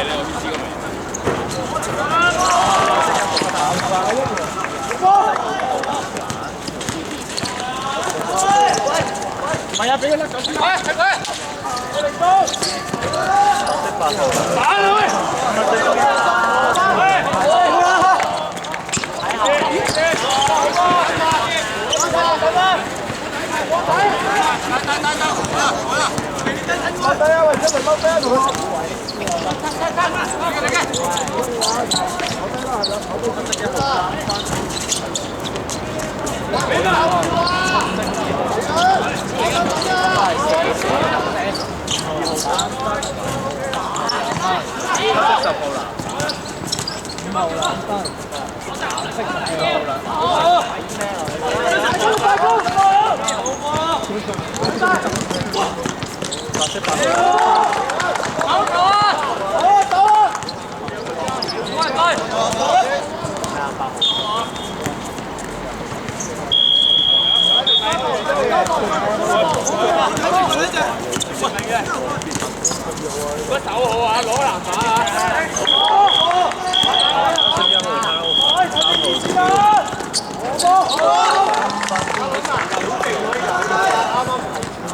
嘢咧？我先知個名。係啊，俾佢甩咗先。係佢。我哋高。打佢！踎低啊！喂，出嚟踎低啊！同佢。個手好啊，攞籃板啊！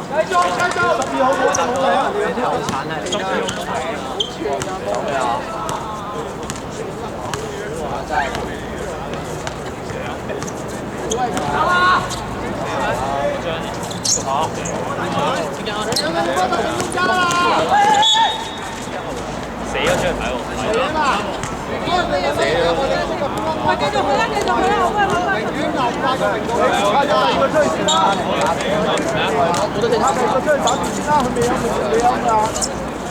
繼續！十二號冇就好啊！你啲流產係十二號好長啊！係啊！哇！真係走啊！好。死咗出去睇喎！死啊嘛！喂，繼續去啦，繼續去啦，好啊，好啊！寧願牛化個名度，你個出去先啦！我哋睇個出去打住先啦，佢未有㗎，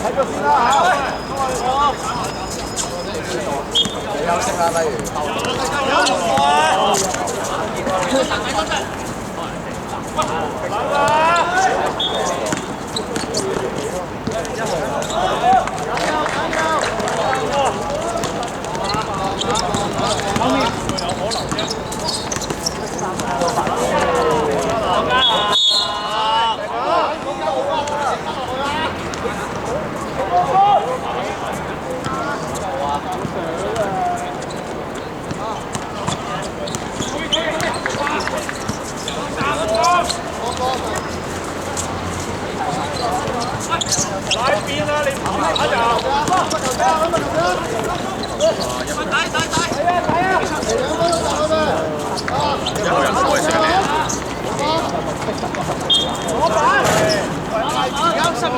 睇咗先啦嚇！你休息啦，不來邊啦！你唔打就有冇人開上嚟？攞板！有12唔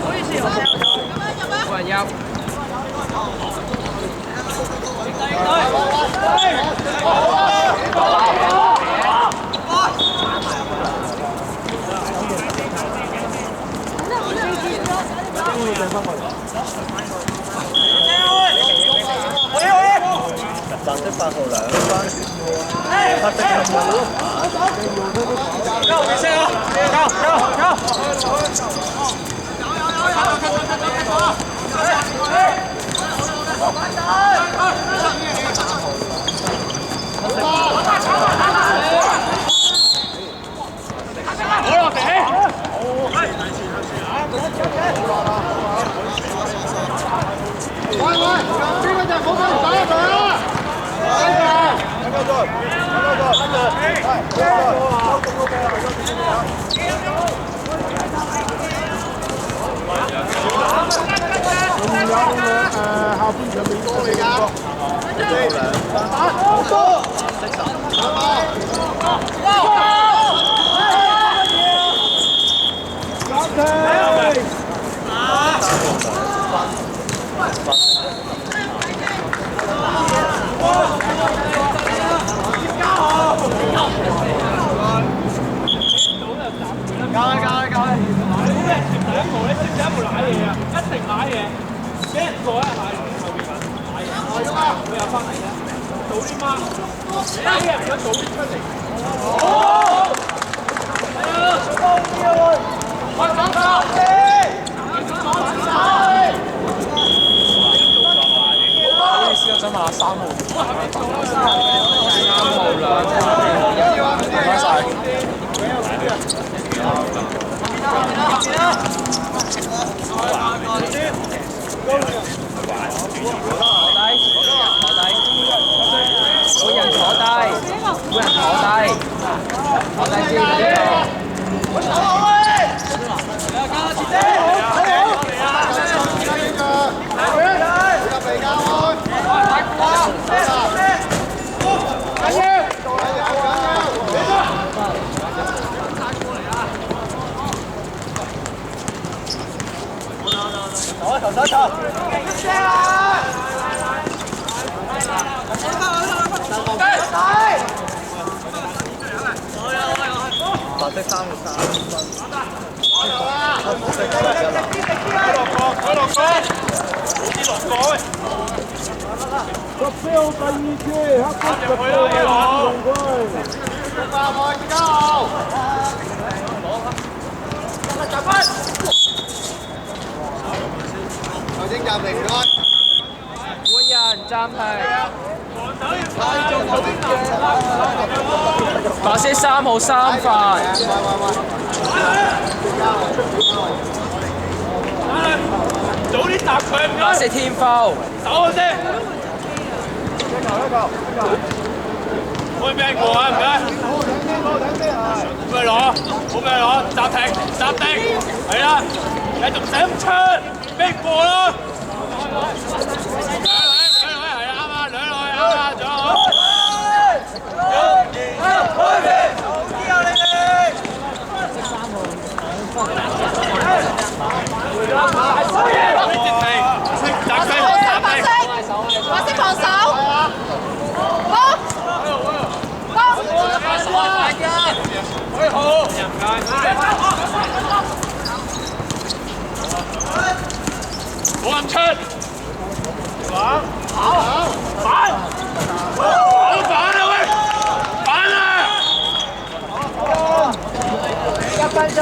好意思，冇人入。白色8號2分，黑色5號咯。有回聲啊！好落地。喂，邊個就唔好打入嚟啦！後邊場面多嚟㗎，好多。白色衫嘅3分。十票第2次，黑色10票第2次龍區。頭先暫停咗。換人暫停。白色3號3犯。早啲搭佢唔該。白色天賦。手先。開咩過啊？唔該。冇咩攞，冇咩攞，暫停，暫定，係啦，繼續寫唔出，咩過啦？白色防守，冇咁出，反，好反啊喂，反啊！1分鐘。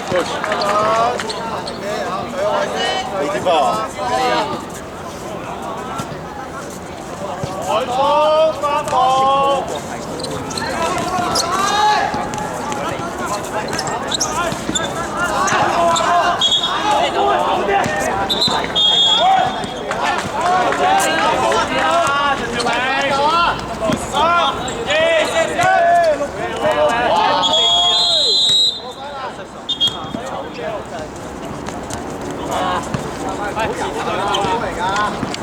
Push. 係。